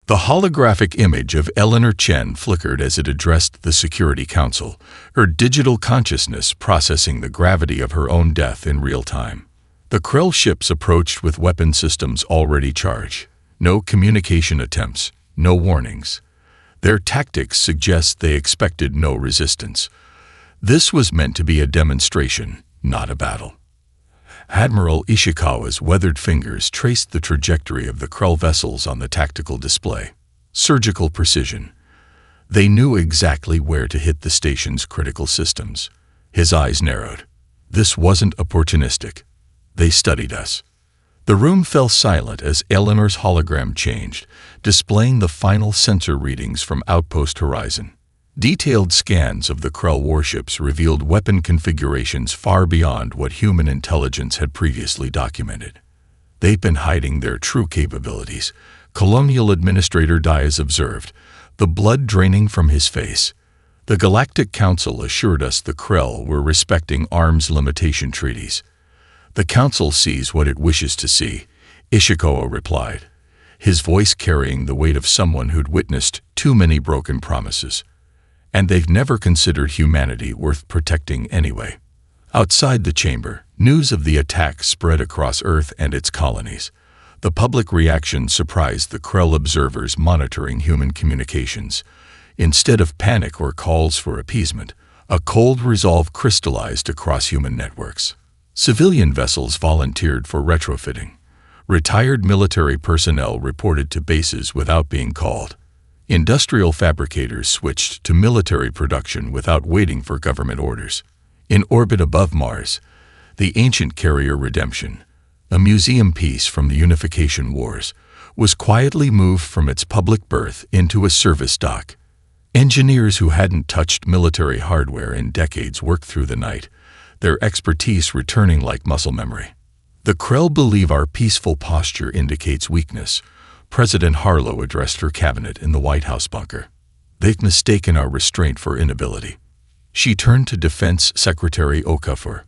The holographic image of Eleanor Chen flickered as it addressed the Security Council, her digital consciousness processing the gravity of her own death in real time. The Krell ships approached with weapon systems already charged. No communication attempts, no warnings. Their tactics suggest they expected no resistance. This was meant to be a demonstration, not a battle. Admiral Ishikawa's weathered fingers traced the trajectory of the Krell vessels on the tactical display. Surgical precision. They knew exactly where to hit the station's critical systems. His eyes narrowed. This wasn't opportunistic. They studied us. The room fell silent as Eleanor's hologram changed, displaying the final sensor readings from Outpost Horizon. Detailed scans of the Krell warships revealed weapon configurations far beyond what human intelligence had previously documented. They've been hiding their true capabilities, Colonial Administrator Diaz observed, the blood draining from his face. The Galactic Council assured us the Krell were respecting arms limitation treaties. The Council sees what it wishes to see, Ishikawa replied, his voice carrying the weight of someone who'd witnessed too many broken promises. And they've never considered humanity worth protecting anyway. Outside the chamber, news of the attack spread across Earth and its colonies. The public reaction surprised the Krell observers monitoring human communications. Instead of panic or calls for appeasement, a cold resolve crystallized across human networks. Civilian vessels volunteered for retrofitting. Retired military personnel reported to bases without being called. Industrial fabricators switched to military production without waiting for government orders. In orbit above Mars, the ancient carrier Redemption, a museum piece from the Unification Wars, was quietly moved from its public berth into a service dock. Engineers who hadn't touched military hardware in decades worked through the night, their expertise returning like muscle memory. The Krell believe our peaceful posture indicates weakness, President Harlow addressed her cabinet in the White House bunker. They've mistaken our restraint for inability. She turned to Defense Secretary Okafor.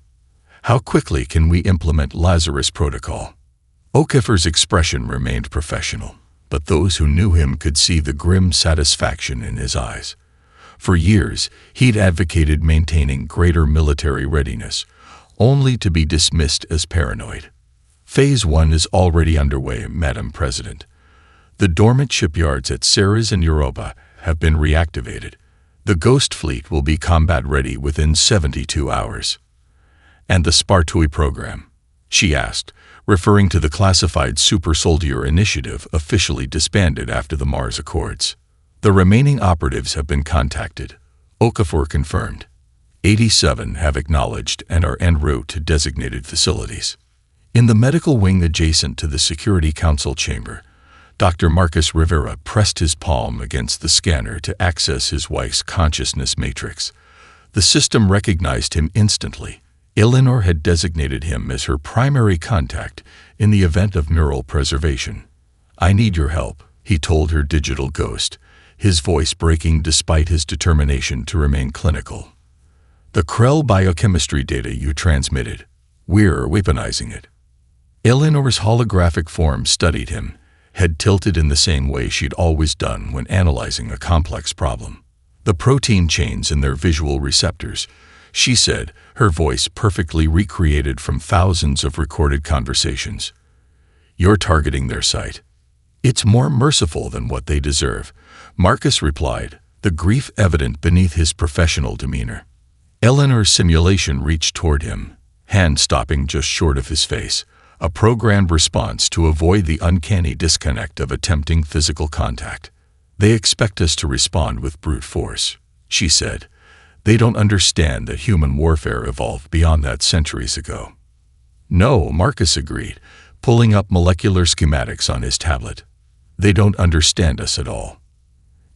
How quickly can we implement Lazarus Protocol? Okafor's expression remained professional, but those who knew him could see the grim satisfaction in his eyes. For years, he'd advocated maintaining greater military readiness, only to be dismissed as paranoid. Phase 1 is already underway, Madam President. The dormant shipyards at Ceres and Europa have been reactivated. The Ghost Fleet will be combat-ready within 72 hours. And the Spartoi program? She asked, referring to the classified Super Soldier Initiative officially disbanded after the Mars Accords. The remaining operatives have been contacted. Okafor confirmed. 87 have acknowledged and are en route to designated facilities. In the medical wing adjacent to the Security Council chamber, Dr. Marcus Rivera pressed his palm against the scanner to access his wife's consciousness matrix. The system recognized him instantly. Eleanor had designated him as her primary contact in the event of neural preservation. "I need your help," he told her digital ghost, his voice breaking despite his determination to remain clinical. "The Krell biochemistry data you transmitted, we're weaponizing it." Eleanor's holographic form studied him, head tilted in the same way she'd always done when analyzing a complex problem. "The protein chains in their visual receptors," she said, her voice perfectly recreated from thousands of recorded conversations. "You're targeting their site." "It's more merciful than what they deserve," Marcus replied, the grief evident beneath his professional demeanor. Eleanor's simulation reached toward him, hand stopping just short of his face, a programmed response to avoid the uncanny disconnect of attempting physical contact. "They expect us to respond with brute force," she said. "They don't understand that human warfare evolved beyond that centuries ago." "No," Marcus agreed, pulling up molecular schematics on his tablet. "They don't understand us at all."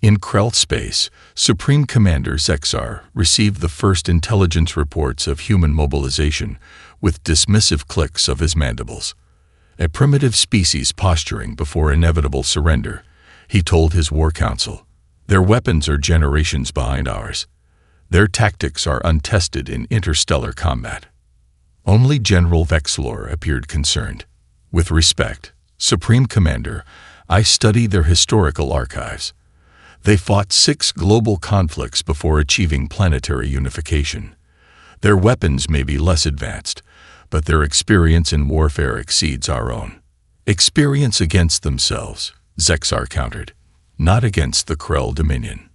In Krell space, Supreme Commander Zexar received the first intelligence reports of human mobilization with dismissive clicks of his mandibles. "A primitive species posturing before inevitable surrender," he told his war council. "Their weapons are generations behind ours. Their tactics are untested in interstellar combat." Only General Vexlor appeared concerned. "With respect, Supreme Commander, I study their historical archives. They fought 6 global conflicts before achieving planetary unification. Their weapons may be less advanced, but their experience in warfare exceeds our own. Experience against themselves, Zexar countered, not against the Krell Dominion.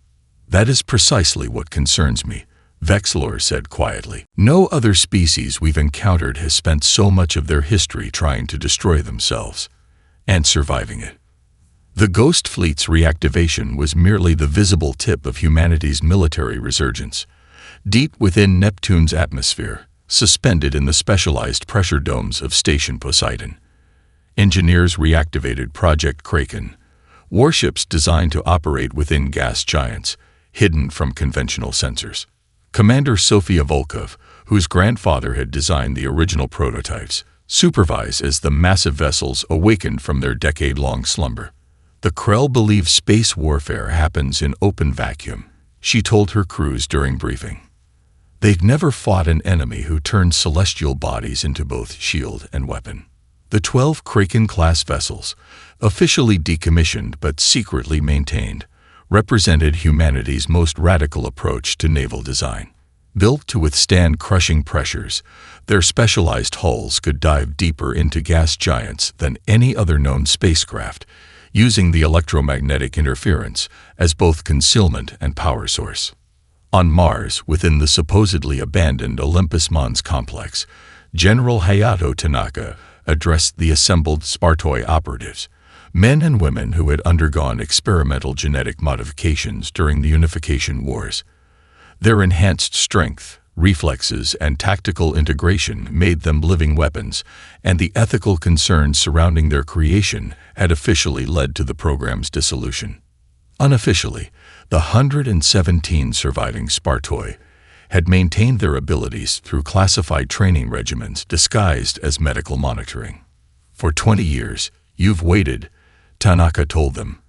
That is precisely what concerns me, Vexlor said quietly. No other species we've encountered has spent so much of their history trying to destroy themselves, and surviving it. The Ghost Fleet's reactivation was merely the visible tip of humanity's military resurgence. Deep within Neptune's atmosphere, suspended in the specialized pressure domes of Station Poseidon, engineers reactivated Project Kraken, warships designed to operate within gas giants, hidden from conventional sensors. Commander Sofia Volkov, whose grandfather had designed the original prototypes, supervised as the massive vessels awakened from their decade-long slumber. The Krell believe space warfare happens in open vacuum, she told her crews during briefing. They'd never fought an enemy who turned celestial bodies into both shield and weapon. The 12 Kraken-class vessels, officially decommissioned but secretly maintained, represented humanity's most radical approach to naval design. Built to withstand crushing pressures, their specialized hulls could dive deeper into gas giants than any other known spacecraft, using the electromagnetic interference as both concealment and power source. On Mars, within the supposedly abandoned Olympus Mons complex, General Hayato Tanaka addressed the assembled Spartoi operatives, men and women who had undergone experimental genetic modifications during the Unification Wars. Their enhanced strength, reflexes, and tactical integration made them living weapons, and the ethical concerns surrounding their creation had officially led to the program's dissolution. Unofficially, the 117 surviving Spartoi had maintained their abilities through classified training regimens disguised as medical monitoring. For 20 years, you've waited, Tanaka told them,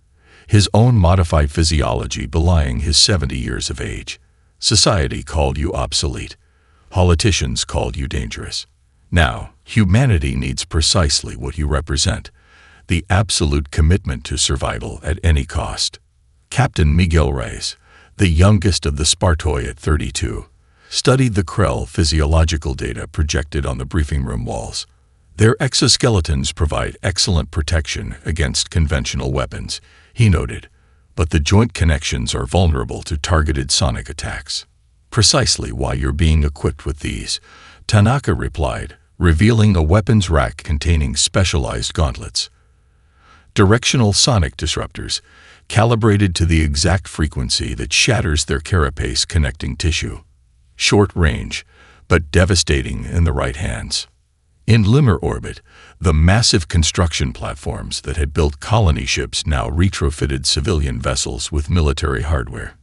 his own modified physiology belying his 70 years of age. Society called you obsolete. Politicians called you dangerous. Now, humanity needs precisely what you represent, the absolute commitment to survival at any cost. Captain Miguel Reyes, the youngest of the Spartoi at 32, studied the Krell physiological data projected on the briefing room walls. Their exoskeletons provide excellent protection against conventional weapons, he noted, but the joint connections are vulnerable to targeted sonic attacks. Precisely why you're being equipped with these, Tanaka replied, revealing a weapons rack containing specialized gauntlets. Directional sonic disruptors, calibrated to the exact frequency that shatters their carapace connecting tissue. Short range, but devastating in the right hands. In lunar orbit, the massive construction platforms that had built colony ships now retrofitted civilian vessels with military hardware.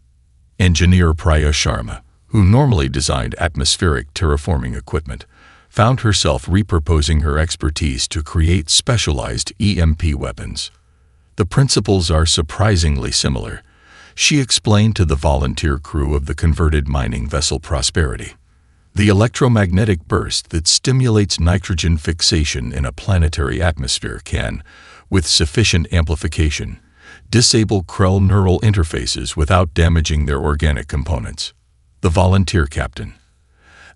Engineer Priya Sharma, who normally designed atmospheric terraforming equipment, found herself repurposing her expertise to create specialized EMP weapons. The principles are surprisingly similar, she explained to the volunteer crew of the converted mining vessel Prosperity. The electromagnetic burst that stimulates nitrogen fixation in a planetary atmosphere can, with sufficient amplification, disable Krell neural interfaces without damaging their organic components. The volunteer captain,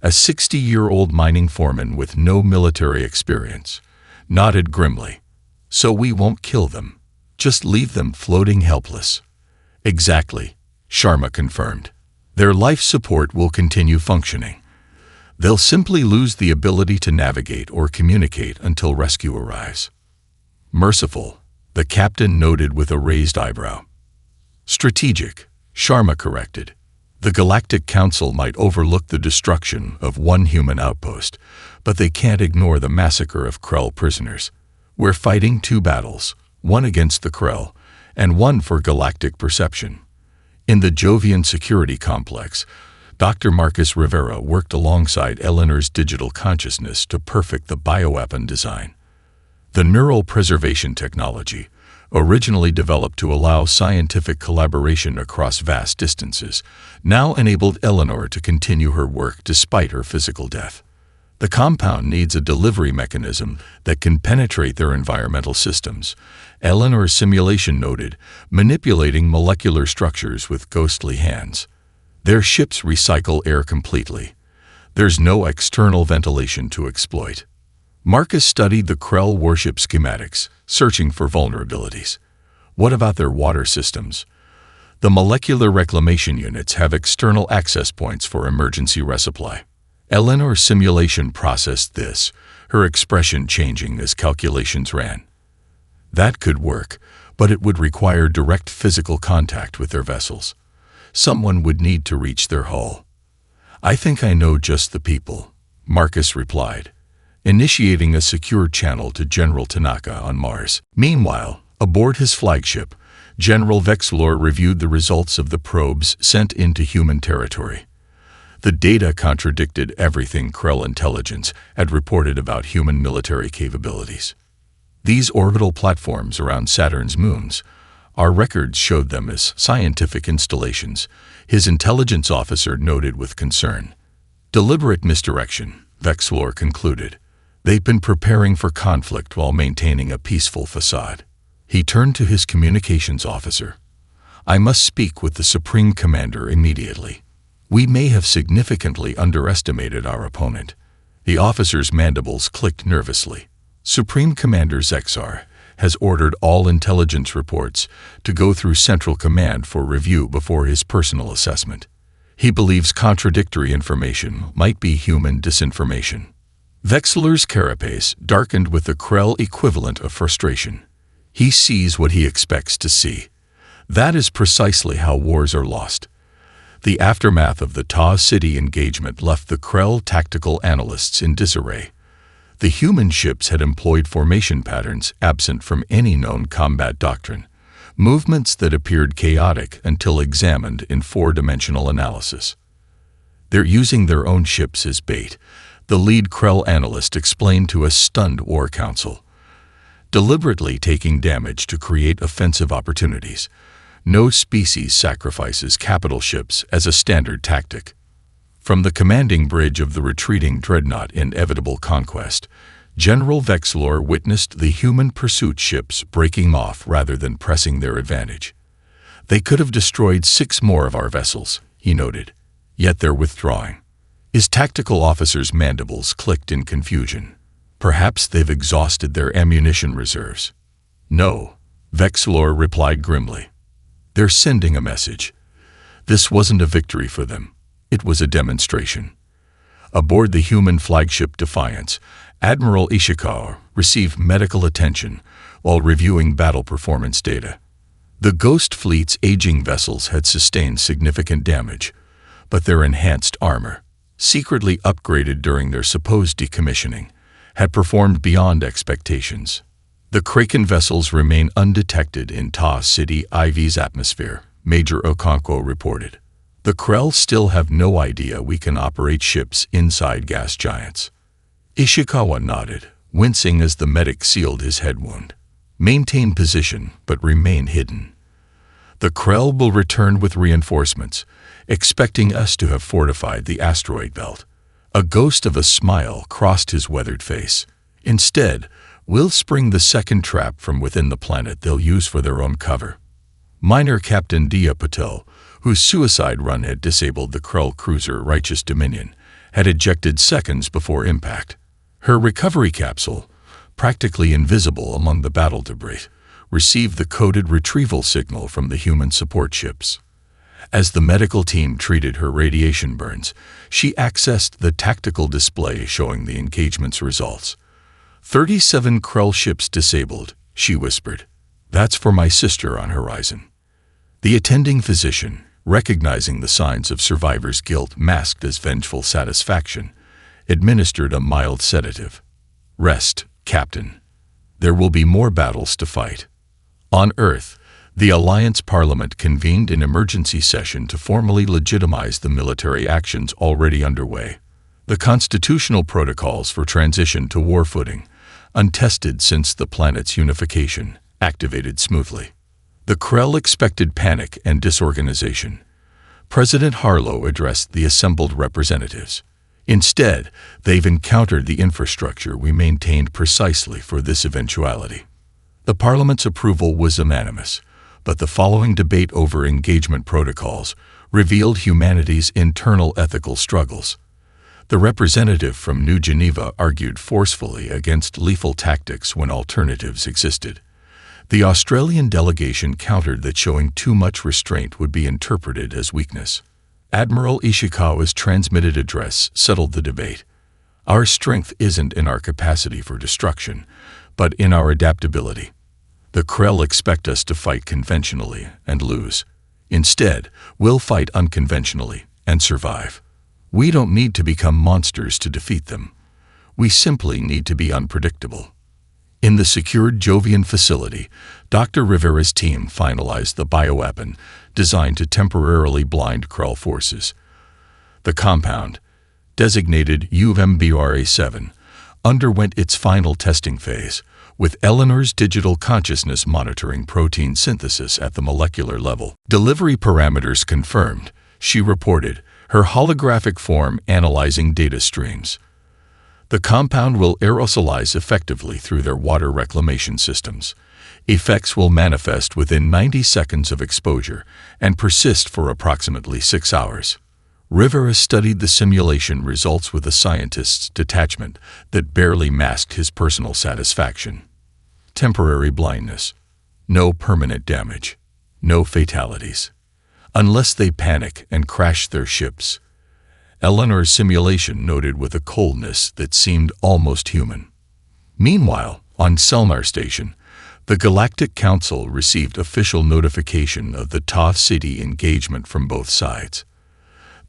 a 60-year-old mining foreman with no military experience, nodded grimly. So we won't kill them, just leave them floating helpless. Exactly, Sharma confirmed. Their life support will continue functioning. They'll simply lose the ability to navigate or communicate until rescue arrives. Merciful, the captain noted with a raised eyebrow. Strategic, Sharma corrected. The Galactic Council might overlook the destruction of one human outpost, but they can't ignore the massacre of Krell prisoners. We're fighting 2 battles, one against the Krell, and one for galactic perception. In the Jovian security complex, Dr. Marcus Rivera worked alongside Eleanor's digital consciousness to perfect the bioweapon design. The neural preservation technology, originally developed to allow scientific collaboration across vast distances, now enabled Eleanor to continue her work despite her physical death. The compound needs a delivery mechanism that can penetrate their environmental systems, Eleanor's simulation noted, manipulating molecular structures with ghostly hands. Their ships recycle air completely. There's no external ventilation to exploit. Marcus studied the Krell warship schematics, searching for vulnerabilities. What about their water systems? The molecular reclamation units have external access points for emergency resupply. Eleanor's simulation processed this, her expression changing as calculations ran. That could work, but it would require direct physical contact with their vessels. Someone would need to reach their hull. I think I know just the people, Marcus replied, initiating a secure channel to General Tanaka on Mars. Meanwhile, aboard his flagship, General Vexlor reviewed the results of the probes sent into human territory. The data contradicted everything Krell intelligence had reported about human military capabilities. These orbital platforms around Saturn's moons, our records showed them as scientific installations, his intelligence officer noted with concern. Deliberate misdirection, Vexlor concluded. They've been preparing for conflict while maintaining a peaceful facade. He turned to his communications officer. I must speak with the Supreme Commander immediately. We may have significantly underestimated our opponent. The officer's mandibles clicked nervously. Supreme Commander Zexar has ordered all intelligence reports to go through Central Command for review before his personal assessment. He believes contradictory information might be human disinformation. Vexler's carapace darkened with the Krell equivalent of frustration. He sees what he expects to see. That is precisely how wars are lost. The aftermath of the Ta City engagement left the Krell tactical analysts in disarray. The human ships had employed formation patterns absent from any known combat doctrine, movements that appeared chaotic until examined in four-dimensional analysis. They're using their own ships as bait, the lead Krell analyst explained to a stunned War Council. Deliberately taking damage to create offensive opportunities. No species sacrifices capital ships as a standard tactic. From the commanding bridge of the retreating dreadnought Inevitable Conquest, General Vexlor witnessed the human pursuit ships breaking off rather than pressing their advantage. They could have destroyed 6 more of our vessels, he noted, yet they're withdrawing. His tactical officer's mandibles clicked in confusion. Perhaps they've exhausted their ammunition reserves. No, Vexlor replied grimly. They're sending a message. This wasn't a victory for them. It was a demonstration. Aboard the human flagship Defiance, Admiral Ishikawa received medical attention while reviewing battle performance data. The Ghost Fleet's aging vessels had sustained significant damage, but their enhanced armor, secretly upgraded during their supposed decommissioning, had performed beyond expectations. The Kraken vessels remain undetected in Ta City IV's atmosphere, Major Okonkwo reported. The Krell still have no idea we can operate ships inside gas giants. Ishikawa nodded, wincing as the medic sealed his head wound. Maintain position, but remain hidden. The Krell will return with reinforcements, expecting us to have fortified the asteroid belt. A ghost of a smile crossed his weathered face. Instead, we'll spring the second trap from within the planet they'll use for their own cover. Minor Captain Dia Patel, whose suicide run had disabled the Krell cruiser Righteous Dominion, had ejected seconds before impact. Her recovery capsule, practically invisible among the battle debris, received the coded retrieval signal from the human support ships. As the medical team treated her radiation burns, she accessed the tactical display showing the engagement's results. 37 Krell ships disabled, she whispered. That's for my sister on horizon. The attending physician, recognizing the signs of survivor's guilt masked as vengeful satisfaction, administered a mild sedative. Rest, Captain. There will be more battles to fight. On Earth, the Alliance Parliament convened an emergency session to formally legitimize the military actions already underway. The constitutional protocols for transition to war footing, untested since the planet's unification, activated smoothly. The Krell expected panic and disorganization. President Harlow addressed the assembled representatives. Instead, they've encountered the infrastructure we maintained precisely for this eventuality. The Parliament's approval was unanimous, but the following debate over engagement protocols revealed humanity's internal ethical struggles. The representative from New Geneva argued forcefully against lethal tactics when alternatives existed. The Australian delegation countered that showing too much restraint would be interpreted as weakness. Admiral Ishikawa's transmitted address settled the debate. Our strength isn't in our capacity for destruction, but in our adaptability. The Krell expect us to fight conventionally and lose. Instead, we'll fight unconventionally and survive. We don't need to become monsters to defeat them. We simply need to be unpredictable. In the secured Jovian facility, Dr. Rivera's team finalized the bioweapon designed to temporarily blind Krell forces. The compound, designated UMBRA-7, underwent its final testing phase, with Eleanor's digital consciousness monitoring protein synthesis at the molecular level. Delivery parameters confirmed, she reported, her holographic form analyzing data streams. The compound will aerosolize effectively through their water reclamation systems. Effects will manifest within 90 seconds of exposure and persist for approximately 6 hours. Rivera studied the simulation results with a scientist's detachment that barely masked his personal satisfaction. Temporary blindness. No permanent damage. No fatalities. Unless they panic and crash their ships. Eleanor's simulation noted with a coldness that seemed almost human. Meanwhile, on Selnar Station, the Galactic Council received official notification of the Toth City engagement from both sides.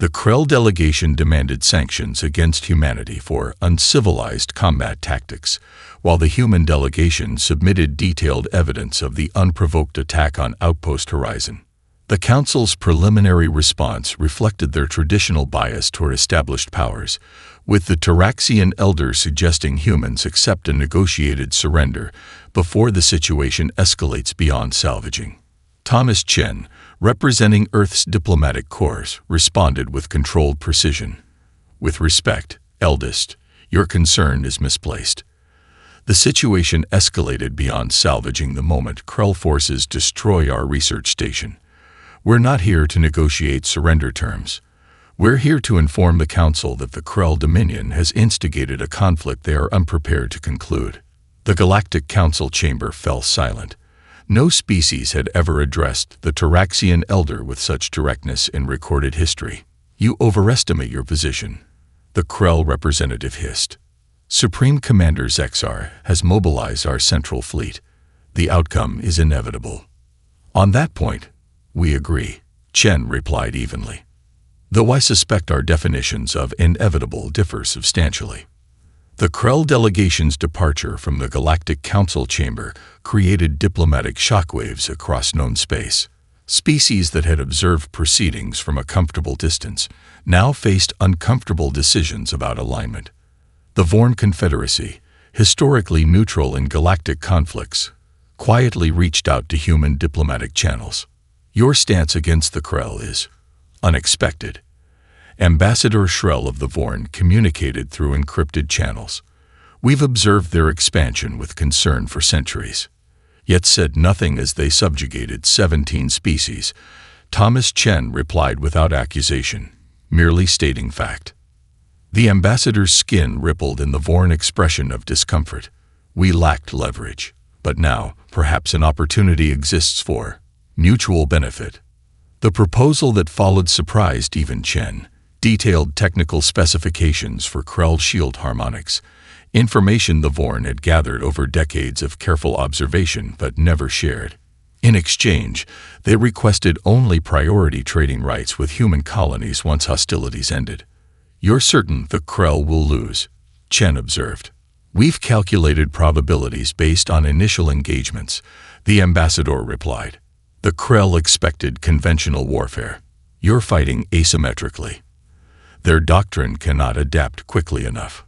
The Krell delegation demanded sanctions against humanity for uncivilized combat tactics, while the human delegation submitted detailed evidence of the unprovoked attack on Outpost Horizon. The Council's preliminary response reflected their traditional bias toward established powers, with the Taraxian Elder suggesting humans accept a negotiated surrender before the situation escalates beyond salvaging. Thomas Chen, representing Earth's diplomatic corps, responded with controlled precision. With respect, Eldest, your concern is misplaced. The situation escalated beyond salvaging the moment Krell forces destroy our research station. We're not here to negotiate surrender terms. We're here to inform the Council that the Krell Dominion has instigated a conflict they are unprepared to conclude. The Galactic Council chamber fell silent. No species had ever addressed the Taraxian Elder with such directness in recorded history. You overestimate your position, the Krell representative hissed. Supreme Commander Zexar has mobilized our central fleet. The outcome is inevitable. On that point, we agree, Chen replied evenly. Though I suspect our definitions of inevitable differ substantially. The Krell delegation's departure from the Galactic Council chamber created diplomatic shockwaves across known space. Species that had observed proceedings from a comfortable distance now faced uncomfortable decisions about alignment. The Vorn Confederacy, historically neutral in galactic conflicts, quietly reached out to human diplomatic channels. Your stance against the Krell is unexpected. Ambassador Shrell of the Vorn communicated through encrypted channels. We've observed their expansion with concern for centuries, yet said nothing as they subjugated 17 species. Thomas Chen replied without accusation, merely stating fact. The ambassador's skin rippled in the Vorn expression of discomfort. We lacked leverage, but now, perhaps an opportunity exists for mutual benefit. The proposal that followed surprised even Chen. Detailed technical specifications for Krell shield harmonics, information the Vorn had gathered over decades of careful observation but never shared. In exchange, they requested only priority trading rights with human colonies once hostilities ended. You're certain the Krell will lose, Chen observed. We've calculated probabilities based on initial engagements, the ambassador replied. The Krell expected conventional warfare. You're fighting asymmetrically. Their doctrine cannot adapt quickly enough.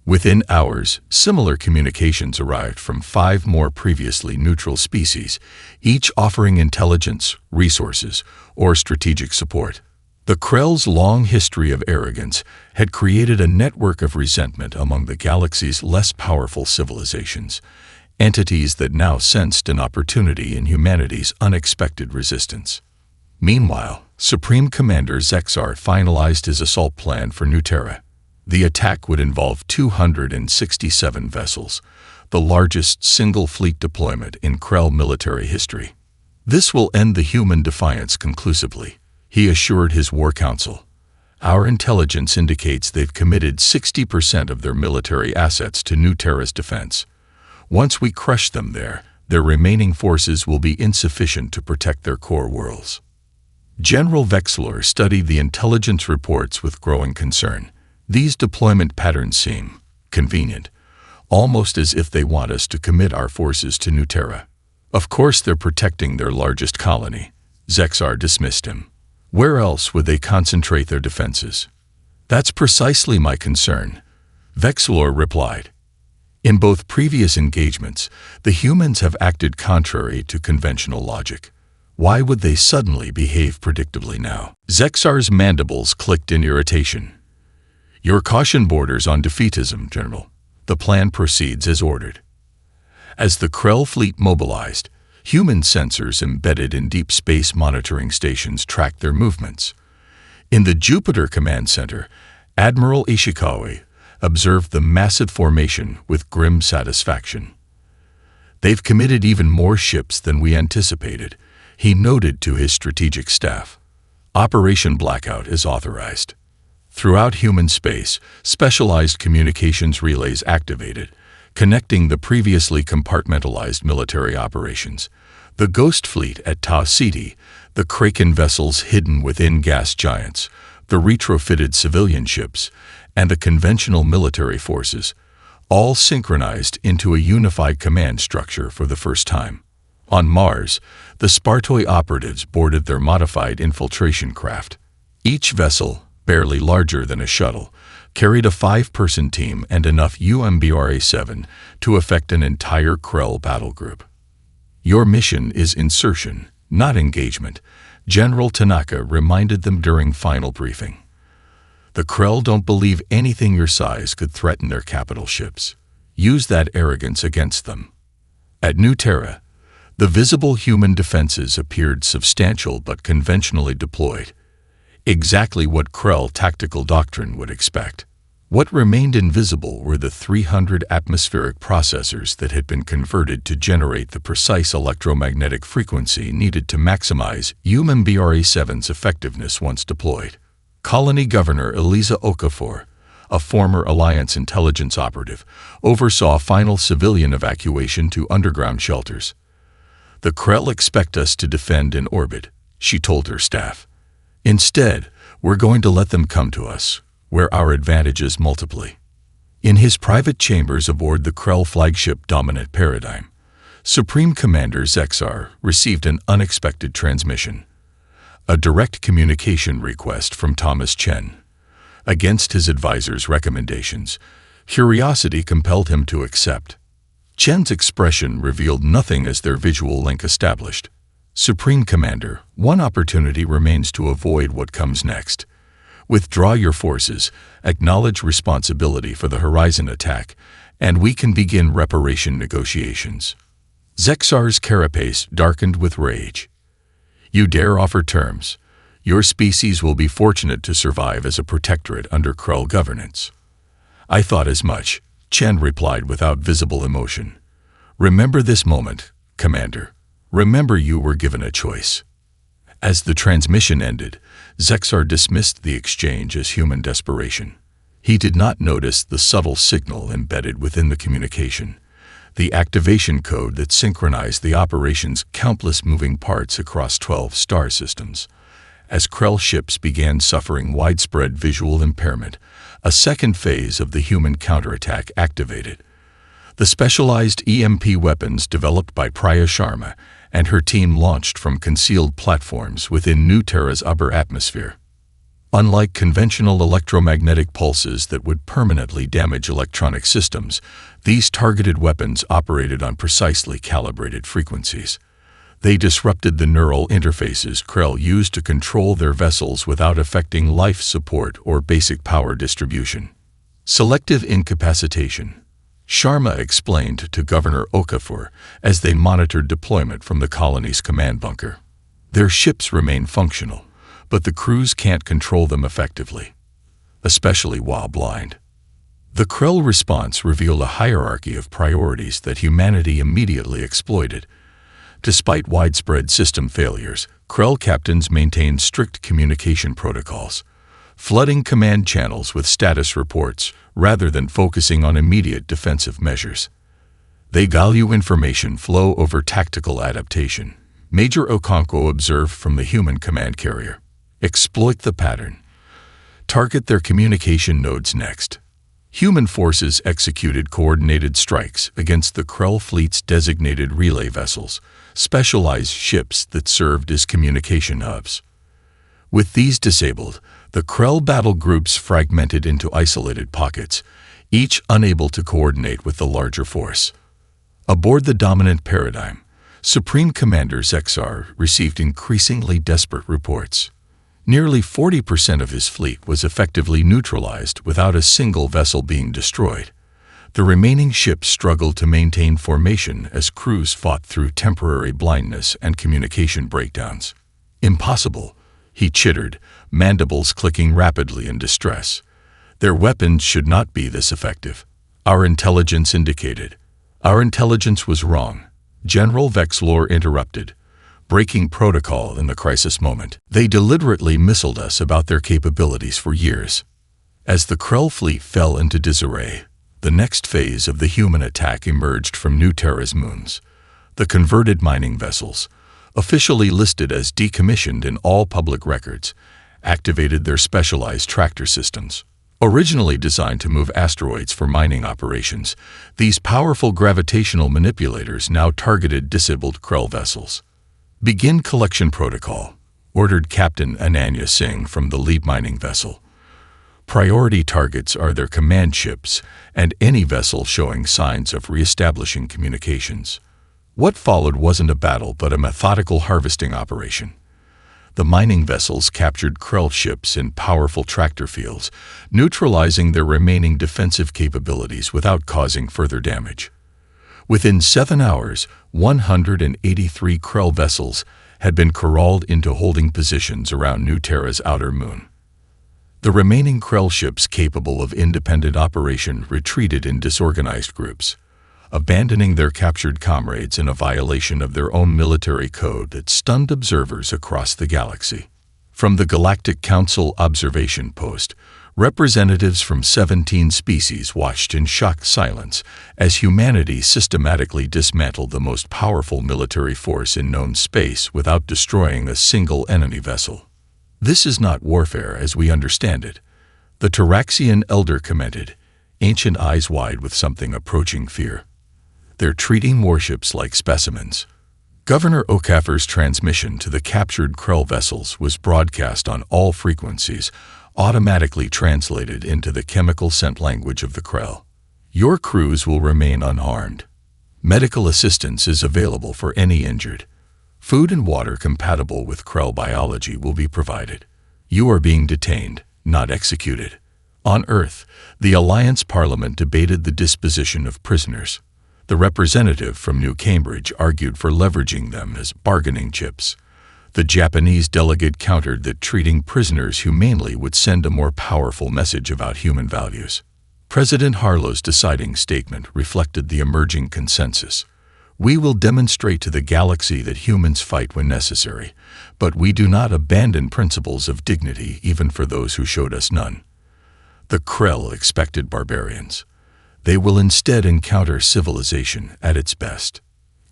Within hours, similar communications arrived from 5 more previously neutral species, each offering intelligence, resources, or strategic support. The Krell's long history of arrogance had created a network of resentment among the galaxy's less powerful civilizations, entities that now sensed an opportunity in humanity's unexpected resistance. Meanwhile, Supreme Commander Zexar finalized his assault plan for New Terra. The attack would involve 267 vessels, the largest single fleet deployment in Krell military history. This will end the human defiance conclusively, he assured his war council. Our intelligence indicates they've committed 60% of their military assets to New Terra's defense. Once we crush them there, their remaining forces will be insufficient to protect their core worlds. General Vexlor studied the intelligence reports with growing concern. These deployment patterns seem convenient, almost as if they want us to commit our forces to New Terra. Of course they're protecting their largest colony. Zexar dismissed him. Where else would they concentrate their defenses? That's precisely my concern, Vexlor replied. In both previous engagements, the humans have acted contrary to conventional logic. Why would they suddenly behave predictably now? Zexar's mandibles clicked in irritation. Your caution borders on defeatism, General. The plan proceeds as ordered. As the Krell fleet mobilized, human sensors embedded in deep space monitoring stations tracked their movements. In the Jupiter Command Center, Admiral Ishikawa observed the massive formation with grim satisfaction. They've committed even more ships than we anticipated, he noted to his strategic staff. Operation Blackout is authorized. Throughout human space, specialized communications relays activated, connecting the previously compartmentalized military operations. The Ghost Fleet at Tau Ceti, the Kraken vessels hidden within gas giants, the retrofitted civilian ships, and the conventional military forces, all synchronized into a unified command structure for the first time. On Mars, the Spartoi operatives boarded their modified infiltration craft. Each vessel, barely larger than a shuttle, carried a 5-person team and enough UMBRA-7 to affect an entire Krell battle group. Your mission is insertion, not engagement, General Tanaka reminded them during final briefing. The Krell don't believe anything your size could threaten their capital ships. Use that arrogance against them. At New Terra, the visible human defenses appeared substantial but conventionally deployed. Exactly what Krell tactical doctrine would expect. What remained invisible were the 300 atmospheric processors that had been converted to generate the precise electromagnetic frequency needed to maximize UMBRA-7's effectiveness once deployed. Colony Governor Eliza Okafor, a former Alliance intelligence operative, oversaw final civilian evacuation to underground shelters. The Krell expect us to defend in orbit, she told her staff. Instead, we're going to let them come to us, where our advantages multiply. In his private chambers aboard the Krell flagship Dominant Paradigm, Supreme Commander Zexar received an unexpected transmission. A direct communication request from Thomas Chen. Against his advisor's recommendations, curiosity compelled him to accept. Chen's expression revealed nothing as their visual link established. Supreme Commander, one opportunity remains to avoid what comes next. Withdraw your forces, acknowledge responsibility for the Horizon attack, and we can begin reparation negotiations. Zexar's carapace darkened with rage. You dare offer terms. Your species will be fortunate to survive as a protectorate under Krell governance. I thought as much, Chen replied without visible emotion. Remember this moment, Commander. Remember you were given a choice. As the transmission ended, Zexar dismissed the exchange as human desperation. He did not notice the subtle signal embedded within the communication, the activation code that synchronized the operation's countless moving parts across 12 star systems. As Krell ships began suffering widespread visual impairment, a second phase of the human counterattack activated. The specialized EMP weapons developed by Priya Sharma and her team launched from concealed platforms within New Terra's upper atmosphere. Unlike conventional electromagnetic pulses that would permanently damage electronic systems, these targeted weapons operated on precisely calibrated frequencies. They disrupted the neural interfaces Krell used to control their vessels without affecting life support or basic power distribution. Selective incapacitation, Sharma explained to Governor Okafor as they monitored deployment from the colony's command bunker. Their ships remain functional, but the crews can't control them effectively, especially while blind. The Krell response revealed a hierarchy of priorities that humanity immediately exploited. Despite widespread system failures, Krell captains maintained strict communication protocols, flooding command channels with status reports rather than focusing on immediate defensive measures. They value information flow over tactical adaptation. Major Okonkwo observed from the human command carrier. Exploit the pattern. Target their communication nodes next. Human forces executed coordinated strikes against the Krell fleet's designated relay vessels, specialized ships that served as communication hubs. With these disabled, the Krell battle groups fragmented into isolated pockets, each unable to coordinate with the larger force. Aboard the dominant paradigm, Supreme Commander Zexar received increasingly desperate reports. Nearly 40% of his fleet was effectively neutralized without a single vessel being destroyed. The remaining ships struggled to maintain formation as crews fought through temporary blindness and communication breakdowns. Impossible, he chittered, mandibles clicking rapidly in distress. Their weapons should not be this effective. Our intelligence indicated. Our intelligence was wrong. General Vexlor interrupted, breaking protocol in the crisis moment. They deliberately missiled us about their capabilities for years. As the Krell fleet fell into disarray, the next phase of the human attack emerged from New Terra's moons. The converted mining vessels, officially listed as decommissioned in all public records, activated their specialized tractor systems. Originally designed to move asteroids for mining operations, these powerful gravitational manipulators now targeted disabled Krell vessels. Begin collection protocol, ordered Captain Ananya Singh from the lead mining vessel. Priority targets are their command ships and any vessel showing signs of reestablishing communications. What followed wasn't a battle but a methodical harvesting operation. The mining vessels captured Krell ships in powerful tractor fields, neutralizing their remaining defensive capabilities without causing further damage. Within 7 hours, 183 Krell vessels had been corralled into holding positions around New Terra's outer moon. The remaining Krell ships capable of independent operation retreated in disorganized groups, abandoning their captured comrades in a violation of their own military code that stunned observers across the galaxy. From the Galactic Council observation post, representatives from 17 species watched in shocked silence as humanity systematically dismantled the most powerful military force in known space without destroying a single enemy vessel. This is not warfare as we understand it, the Taraxian elder commented, ancient eyes wide with something approaching fear. They're treating warships like specimens. Governor Okafor's transmission to the captured Krell vessels was broadcast on all frequencies, automatically translated into the chemical scent language of the Krell. Your crews will remain unharmed. Medical assistance is available for any injured. Food and water compatible with Krell biology will be provided. You are being detained, not executed. On Earth, the Alliance Parliament debated the disposition of prisoners. The representative from New Cambridge argued for leveraging them as bargaining chips. The Japanese delegate countered that treating prisoners humanely would send a more powerful message about human values. President Harlow's deciding statement reflected the emerging consensus. We will demonstrate to the galaxy that humans fight when necessary, but we do not abandon principles of dignity even for those who showed us none. The Krell expected barbarians. They will instead encounter civilization at its best.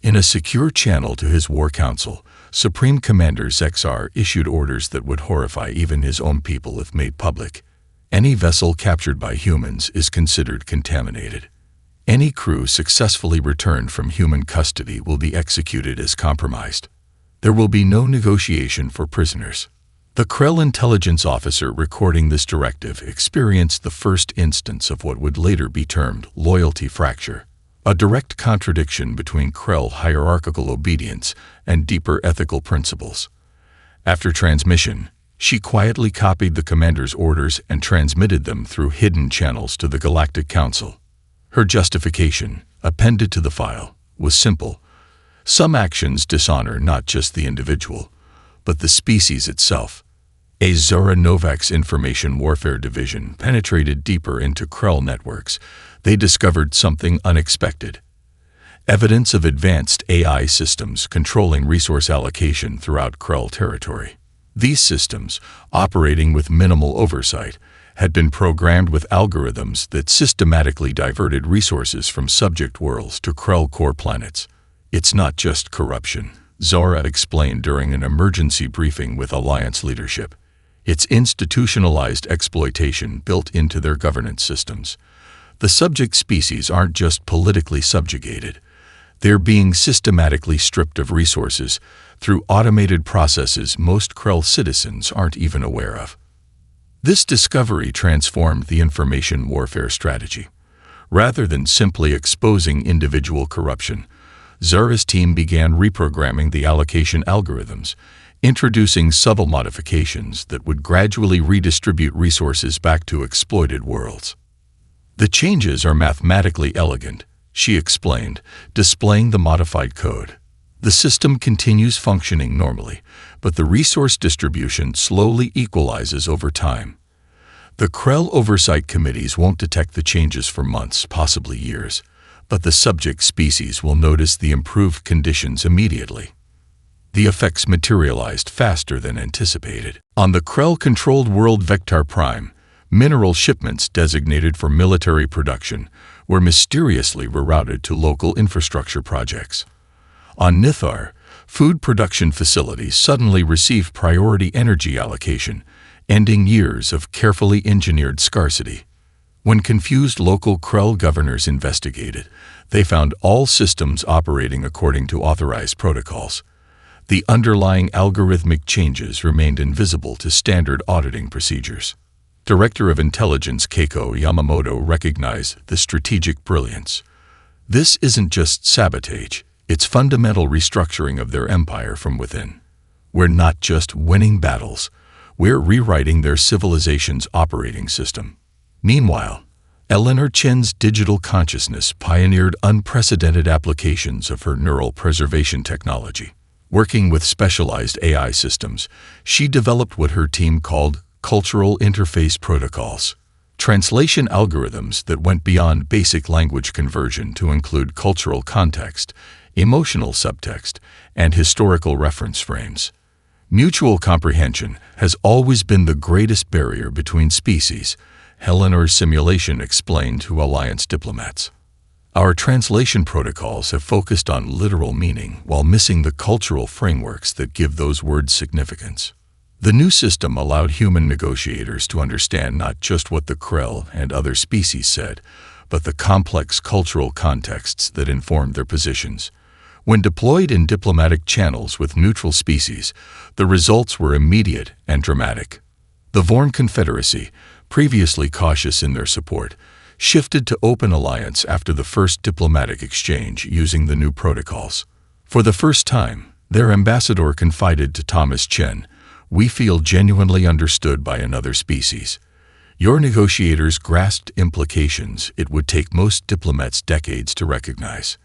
In a secure channel to his war council, Supreme Commander Zexar issued orders that would horrify even his own people if made public. Any vessel captured by humans is considered contaminated. Any crew successfully returned from human custody will be executed as compromised. There will be no negotiation for prisoners. The Krell intelligence officer recording this directive experienced the first instance of what would later be termed loyalty fracture. a direct contradiction between Krell hierarchical obedience and deeper ethical principles. After transmission, she quietly copied the commander's orders and transmitted them through hidden channels to the Galactic Council. Her justification, appended to the file, was simple. Some actions dishonor not just the individual, but the species itself. A Zora Novak's Information Warfare Division penetrated deeper into Krell networks. They discovered something unexpected. Evidence of advanced AI systems controlling resource allocation throughout Krell territory. These systems, operating with minimal oversight, had been programmed with algorithms that systematically diverted resources from subject worlds to Krell core planets. It's not just corruption, Zora explained during an emergency briefing with Alliance leadership. It's institutionalized exploitation built into their governance systems. The subject species aren't just politically subjugated. They're being systematically stripped of resources through automated processes most Krell citizens aren't even aware of. This discovery transformed the information warfare strategy. Rather than simply exposing individual corruption, Zora's team began reprogramming the allocation algorithms, introducing subtle modifications that would gradually redistribute resources back to exploited worlds. The changes are mathematically elegant, she explained, displaying the modified code. The system continues functioning normally, but the resource distribution slowly equalizes over time. The Krell oversight committees won't detect the changes for months, possibly years, but the subject species will notice the improved conditions immediately. The effects materialized faster than anticipated. On the Krell-controlled world Vector Prime, mineral shipments designated for military production were mysteriously rerouted to local infrastructure projects. On Nithar, food production facilities suddenly received priority energy allocation, ending years of carefully engineered scarcity. When confused local Krell governors investigated, they found all systems operating according to authorized protocols. The underlying algorithmic changes remained invisible to standard auditing procedures. Director of Intelligence Keiko Yamamoto recognized the strategic brilliance. This isn't just sabotage, it's fundamental restructuring of their empire from within. We're not just winning battles, we're rewriting their civilization's operating system. Meanwhile, Eleanor Chen's digital consciousness pioneered unprecedented applications of her neural preservation technology. Working with specialized AI systems, she developed what her team called cultural interface protocols, translation algorithms that went beyond basic language conversion to include cultural context, emotional subtext, and historical reference frames. Mutual comprehension has always been the greatest barrier between species, Eleanor's simulation explained to Alliance diplomats. Our translation protocols have focused on literal meaning while missing the cultural frameworks that give those words significance. The new system allowed human negotiators to understand not just what the Krell and other species said, but the complex cultural contexts that informed their positions. When deployed in diplomatic channels with neutral species, the results were immediate and dramatic. The Vorn Confederacy, previously cautious in their support, shifted to open alliance after the first diplomatic exchange using the new protocols. For the first time, their ambassador confided to Thomas Chen, "We feel genuinely understood by another species. Your negotiators grasped implications it would take most diplomats decades to recognize."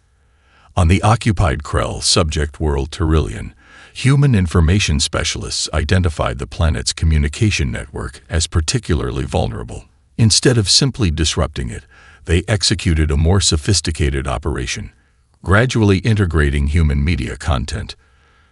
On the occupied Krell subject world Tyrillian, human information specialists identified the planet's communication network as particularly vulnerable. Instead of simply disrupting it, they executed a more sophisticated operation, gradually integrating human media content,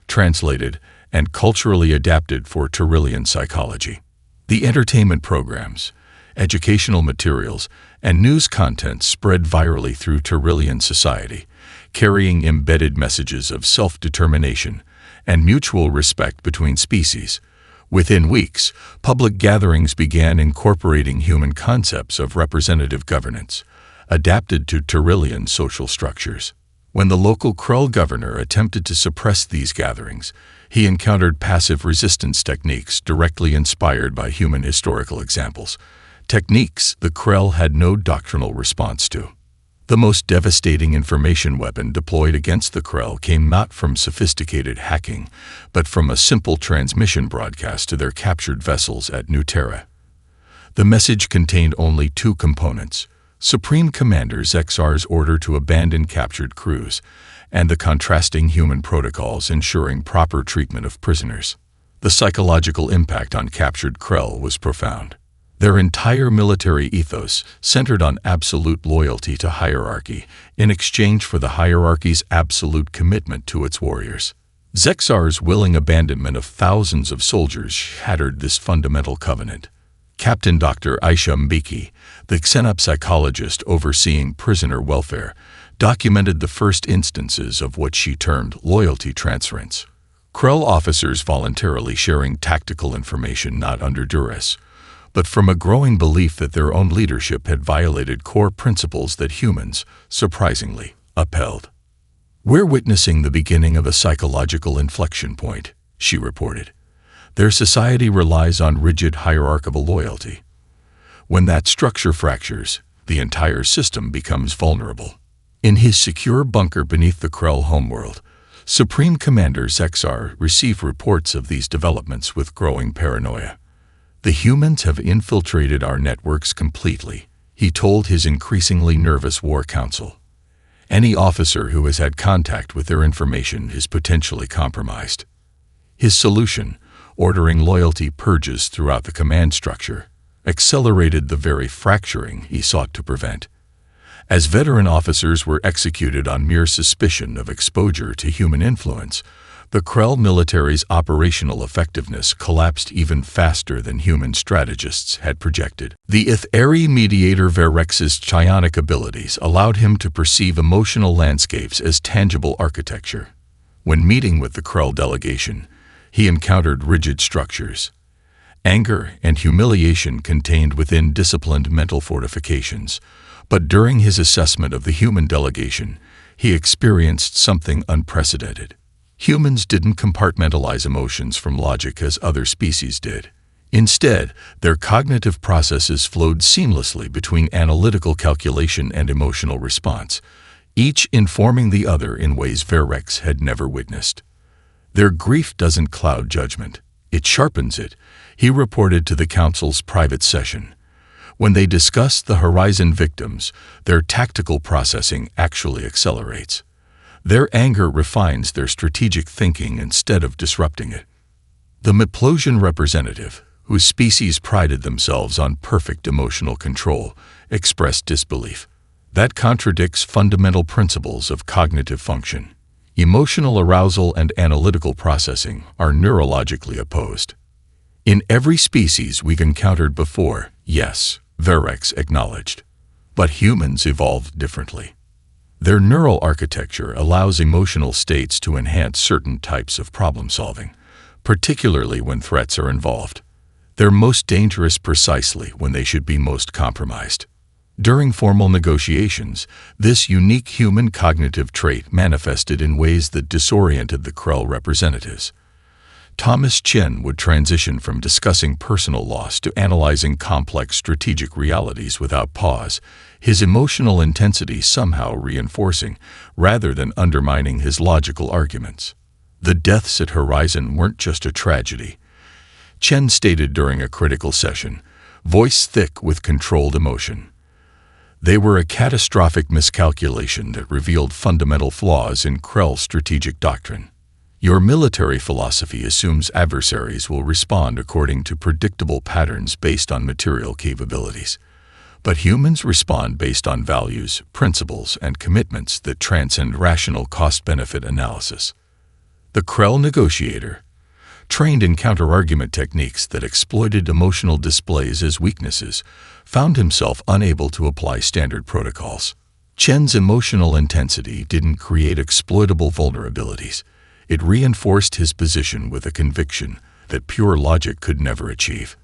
translated and culturally adapted for Tyrillian psychology. The entertainment programs, educational materials, and news content spread virally through Tyrillian society, carrying embedded messages of self-determination and mutual respect between species. Within weeks, public gatherings began incorporating human concepts of representative governance, adapted to Tyrillian social structures. When the local Krell governor attempted to suppress these gatherings, he encountered passive resistance techniques directly inspired by human historical examples, techniques the Krell had no doctrinal response to. The most devastating information weapon deployed against the Krell came not from sophisticated hacking, but from a simple transmission broadcast to their captured vessels at New Terra. The message contained only two components: Supreme Commander Zexar's order to abandon captured crews, and the contrasting human protocols ensuring proper treatment of prisoners. The psychological impact on captured Krell was profound. Their entire military ethos centered on absolute loyalty to hierarchy in exchange for the hierarchy's absolute commitment to its warriors. Zexar's willing abandonment of thousands of soldiers shattered this fundamental covenant. Captain Dr. Aisha Mbeki, the xenopsychologist overseeing prisoner welfare, documented the first instances of what she termed loyalty transference. Krell officers voluntarily sharing tactical information not under duress, but from a growing belief that their own leadership had violated core principles that humans, surprisingly, upheld. "We're witnessing the beginning of a psychological inflection point," she reported. "Their society relies on rigid hierarchical loyalty. When that structure fractures, the entire system becomes vulnerable." In his secure bunker beneath the Krell homeworld, Supreme Commander Zexar received reports of these developments with growing paranoia. "The humans have infiltrated our networks completely," he told his increasingly nervous war council. "Any officer who has had contact with their information is potentially compromised." His solution, ordering loyalty purges throughout the command structure, accelerated the very fracturing he sought to prevent. As veteran officers were executed on mere suspicion of exposure to human influence, the Krell military's operational effectiveness collapsed even faster than human strategists had projected. The Itheri mediator Verrex's psionic abilities allowed him to perceive emotional landscapes as tangible architecture. When meeting with the Krell delegation, he encountered rigid structures. Anger and humiliation contained within disciplined mental fortifications, but during his assessment of the human delegation, he experienced something unprecedented. Humans didn't compartmentalize emotions from logic as other species did. Instead, their cognitive processes flowed seamlessly between analytical calculation and emotional response, each informing the other in ways Verrex had never witnessed. "Their grief doesn't cloud judgment, it sharpens it," he reported to the Council's private session. "When they discuss the Horizon victims, their tactical processing actually accelerates. Their anger refines their strategic thinking instead of disrupting it." The Miplosian representative, whose species prided themselves on perfect emotional control, expressed disbelief. "That contradicts fundamental principles of cognitive function. Emotional arousal and analytical processing are neurologically opposed." "In every species we've encountered before, yes," Verrex acknowledged. "But humans evolved differently. Their neural architecture allows emotional states to enhance certain types of problem-solving, particularly when threats are involved. They're most dangerous precisely when they should be most compromised." During formal negotiations, this unique human cognitive trait manifested in ways that disoriented the Krell representatives. Thomas Chen would transition from discussing personal loss to analyzing complex strategic realities without pause, his emotional intensity somehow reinforcing, rather than undermining his logical arguments. "The deaths at Horizon weren't just a tragedy," Chen stated during a critical session, voice thick with controlled emotion. "They were a catastrophic miscalculation that revealed fundamental flaws in Krell's strategic doctrine. Your military philosophy assumes adversaries will respond according to predictable patterns based on material capabilities. But humans respond based on values, principles, and commitments that transcend rational cost-benefit analysis." The Krell negotiator, trained in counter-argument techniques that exploited emotional displays as weaknesses, found himself unable to apply standard protocols. Chen's emotional intensity didn't create exploitable vulnerabilities. It reinforced his position with a conviction that pure logic could never achieve.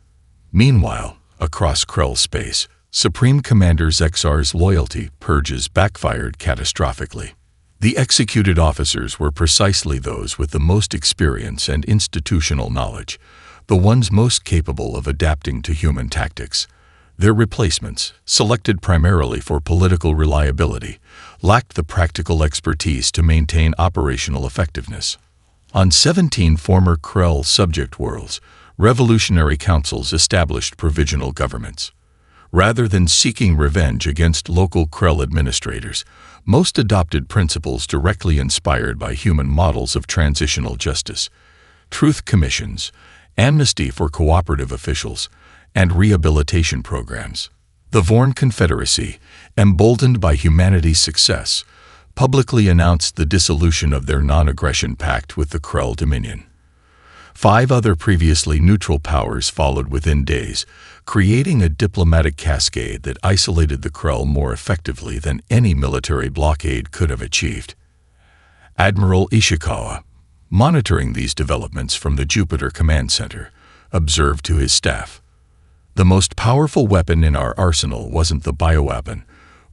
Meanwhile, across Krell space, Supreme Commander Zexar's loyalty purges backfired catastrophically. The executed officers were precisely those with the most experience and institutional knowledge, the ones most capable of adapting to human tactics. Their replacements, selected primarily for political reliability, lacked the practical expertise to maintain operational effectiveness. On 17 former Krell subject worlds, revolutionary councils established provisional governments. Rather than seeking revenge against local Krell administrators, most adopted principles directly inspired by human models of transitional justice, truth commissions, amnesty for cooperative officials, and rehabilitation programs. The Vorn Confederacy, emboldened by humanity's success, publicly announced the dissolution of their non-aggression pact with the Krell Dominion. 5 other previously neutral powers followed within days, creating a diplomatic cascade that isolated the Krell more effectively than any military blockade could have achieved. Admiral Ishikawa, monitoring these developments from the Jupiter Command Center, observed to his staff, "The most powerful weapon in our arsenal wasn't the bioweapon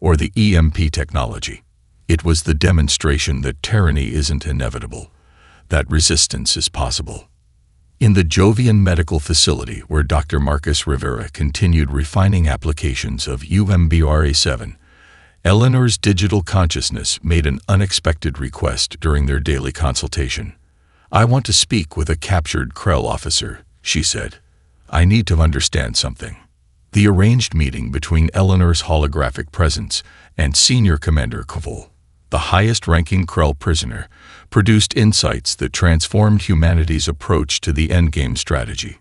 or the EMP technology. It was the demonstration that tyranny isn't inevitable, that resistance is possible." In the Jovian Medical Facility, where Dr. Marcus Rivera continued refining applications of UMBRA7, Eleanor's digital consciousness made an unexpected request during their daily consultation. "I want to speak with a captured Krell officer," she said. "I need to understand something." The arranged meeting between Eleanor's holographic presence and Senior Commander Kvol, the highest-ranking Krell prisoner, produced insights that transformed humanity's approach to the endgame strategy.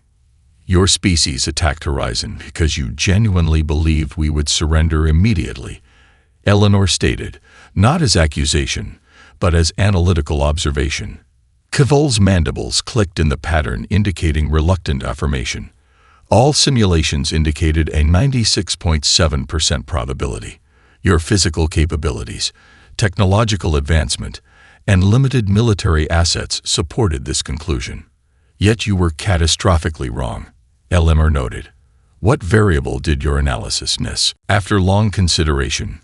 "Your species attacked Horizon because you genuinely believed we would surrender immediately," Eleanor stated, not as accusation, but as analytical observation. Kvol's mandibles clicked in the pattern indicating reluctant affirmation. All simulations indicated a 96.7% probability. "Your physical capabilities, technological advancement, and limited military assets supported this conclusion. Yet you were catastrophically wrong," Eleanor noted. "What variable did your analysis miss?" After long consideration,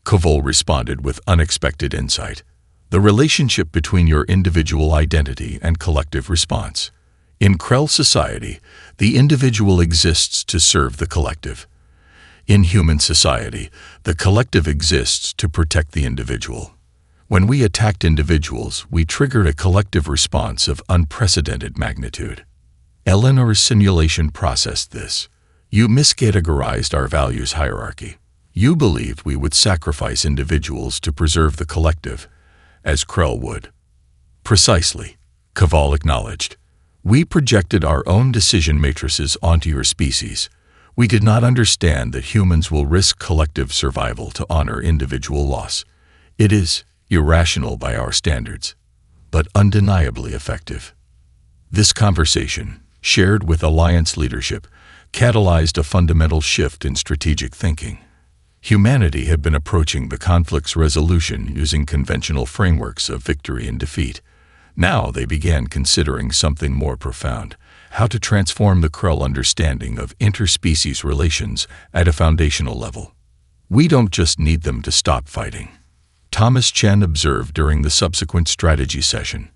Kvol responded with unexpected insight. "The relationship between your individual identity and collective response. In Krell society, the individual exists to serve the collective. In human society, the collective exists to protect the individual. When we attacked individuals, we triggered a collective response of unprecedented magnitude. Eleanor's simulation processed this. You miscategorized our values hierarchy. You believed we would sacrifice individuals to preserve the collective, as Krell would." "Precisely," Kvol acknowledged. "We projected our own decision matrices onto your species. We did not understand that humans will risk collective survival to honor individual loss. It is irrational by our standards, but undeniably effective." This conversation, shared with Alliance leadership, catalyzed a fundamental shift in strategic thinking. Humanity had been approaching the conflict's resolution using conventional frameworks of victory and defeat. Now they began considering something more profound: how to transform the Krell understanding of interspecies relations at a foundational level. "We don't just need them to stop fighting," Thomas Chen observed during the subsequent strategy session.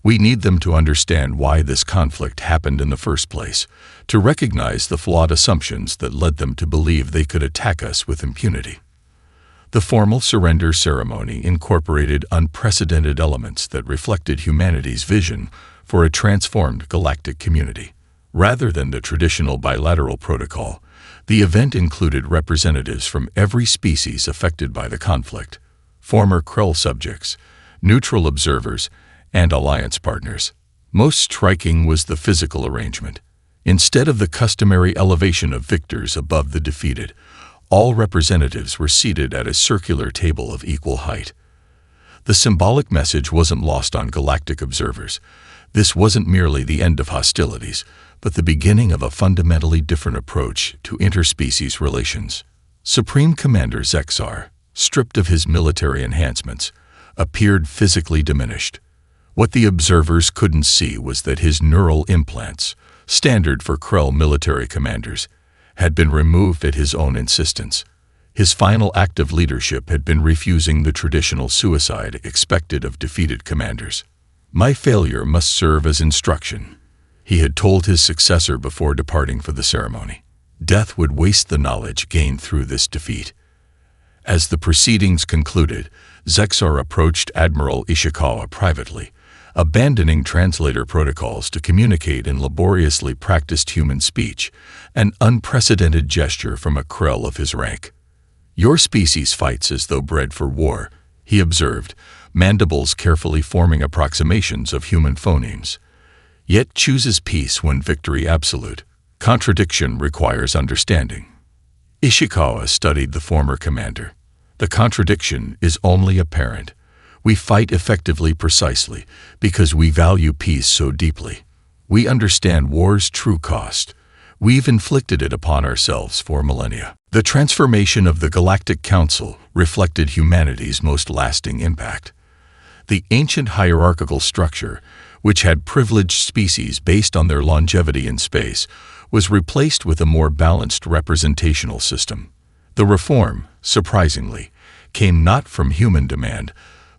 "We need them to understand why this conflict happened in the first place, to recognize the flawed assumptions that led them to believe they could attack us with impunity." The formal surrender ceremony incorporated unprecedented elements that reflected humanity's vision for a transformed galactic community. Rather than the traditional bilateral protocol, the event included representatives from every species affected by the conflict: former Krell subjects, neutral observers, and alliance partners. Most striking was the physical arrangement. Instead of the customary elevation of victors above the defeated, all representatives were seated at a circular table of equal height. The symbolic message wasn't lost on galactic observers. This wasn't merely the end of hostilities, but the beginning of a fundamentally different approach to interspecies relations. Supreme Commander Zexar, stripped of his military enhancements, appeared physically diminished. What the observers couldn't see was that his neural implants, standard for Krell military commanders, had been removed at his own insistence. His final act of leadership had been refusing the traditional suicide expected of defeated commanders. "My failure must serve as instruction," he had told his successor before departing for the ceremony. Death would waste the knowledge gained through this defeat. As the proceedings concluded, Zexar approached Admiral Ishikawa privately, abandoning translator protocols to communicate in laboriously practiced human speech, an unprecedented gesture from a Krell of his rank. "Your species fights as though bred for war," he observed, mandibles carefully forming approximations of human phonemes. "Yet chooses peace when victory absolute. Contradiction requires understanding." Ishikawa studied the former commander. "The contradiction is only apparent. We fight effectively precisely because we value peace so deeply. We understand war's true cost. We've inflicted it upon ourselves for millennia." The transformation of the Galactic Council reflected humanity's most lasting impact. The ancient hierarchical structure, which had privileged species based on their longevity in space, was replaced with a more balanced representational system. The reform, surprisingly, came not from human demand,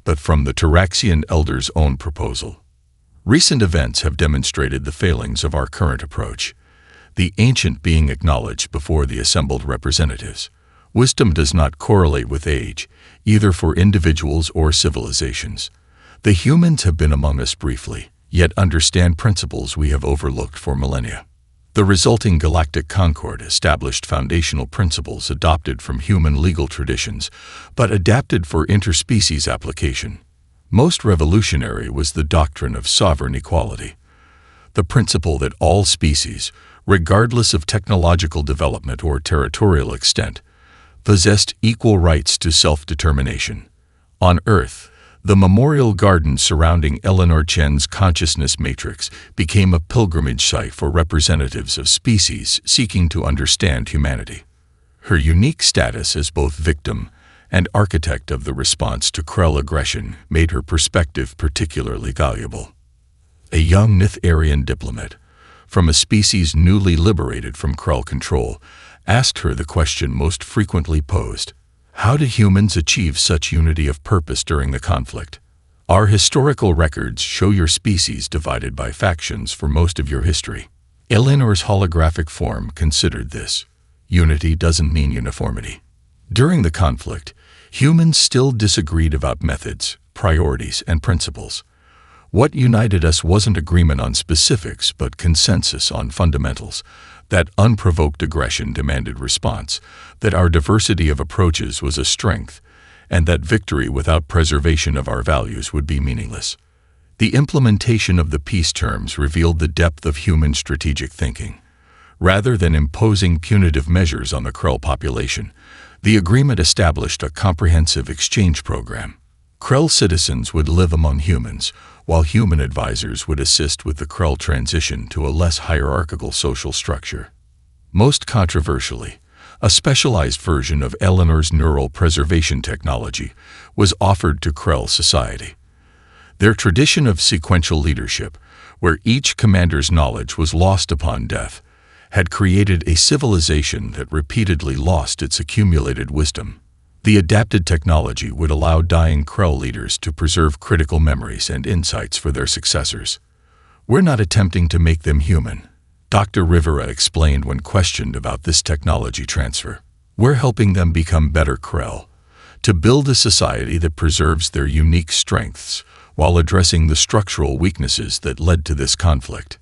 but from the Taraxian elders' own proposal. Recent events have demonstrated the failings of our current approach, the ancient being acknowledged before the assembled representatives. Wisdom does not correlate with age, either for individuals or civilizations. The humans have been among us briefly, yet understand principles we have overlooked for millennia. The resulting galactic concord established foundational principles adopted from human legal traditions, but adapted for interspecies application. Most revolutionary was the doctrine of sovereign equality, the principle that all species, regardless of technological development or territorial extent, possessed equal rights to self-determination. On Earth, the memorial garden surrounding Eleanor Chen's consciousness matrix became a pilgrimage site for representatives of species seeking to understand humanity. Her unique status as both victim and architect of the response to Krell aggression made her perspective particularly valuable. A young Nitharian diplomat, from a species newly liberated from Krell control, asked her the question most frequently posed: how do humans achieve such unity of purpose during the conflict? Our historical records show your species divided by factions for most of your history. Eleanor's holographic form considered this. Unity doesn't mean uniformity. During the conflict, humans still disagreed about methods, priorities, and principles. What united us wasn't agreement on specifics, but consensus on fundamentals. That unprovoked aggression demanded response, that our diversity of approaches was a strength, and that victory without preservation of our values would be meaningless. The implementation of the peace terms revealed the depth of human strategic thinking. Rather than imposing punitive measures on the Krell population, the agreement established a comprehensive exchange program. Krell citizens would live among humans, while human advisors would assist with the Krell transition to a less hierarchical social structure. Most controversially, a specialized version of Eleanor's neural preservation technology was offered to Krell society. Their tradition of sequential leadership, where each commander's knowledge was lost upon death, had created a civilization that repeatedly lost its accumulated wisdom. The adapted technology would allow dying Krell leaders to preserve critical memories and insights for their successors. "We're not attempting to make them human," Dr. Rivera explained when questioned about this technology transfer. "We're helping them become better Krell, to build a society that preserves their unique strengths while addressing the structural weaknesses that led to this conflict."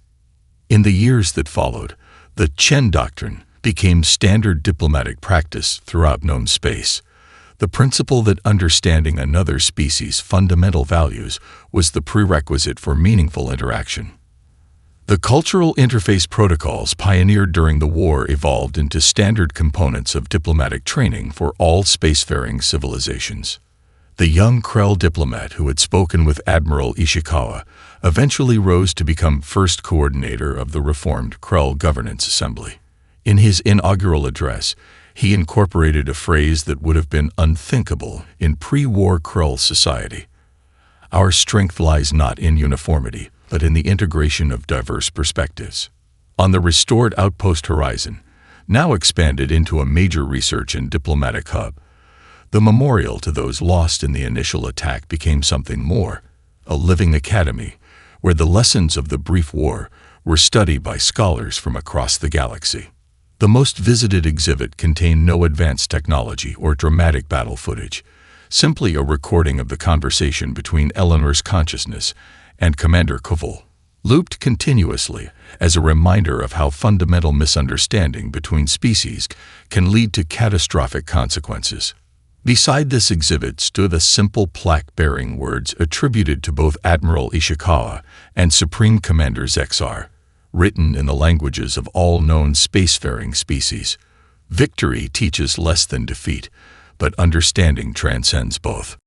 In the years that followed, the Chen Doctrine became standard diplomatic practice throughout known space. The principle that understanding another species' fundamental values was the prerequisite for meaningful interaction. The cultural interface protocols pioneered during the war evolved into standard components of diplomatic training for all spacefaring civilizations. The young Krell diplomat who had spoken with Admiral Ishikawa eventually rose to become first coordinator of the reformed Krell Governance Assembly. In his inaugural address, he incorporated a phrase that would have been unthinkable in pre-war Krell society. "Our strength lies not in uniformity, but in the integration of diverse perspectives." On the restored outpost horizon, now expanded into a major research and diplomatic hub, the memorial to those lost in the initial attack became something more, a living academy, where the lessons of the brief war were studied by scholars from across the galaxy. The most visited exhibit contained no advanced technology or dramatic battle footage, simply a recording of the conversation between Eleanor's consciousness and Commander Koval, looped continuously as a reminder of how fundamental misunderstanding between species can lead to catastrophic consequences. Beside this exhibit stood a simple plaque bearing words attributed to both Admiral Ishikawa and Supreme Commander Zexar, written in the languages of all known spacefaring species. Victory teaches less than defeat, but understanding transcends both.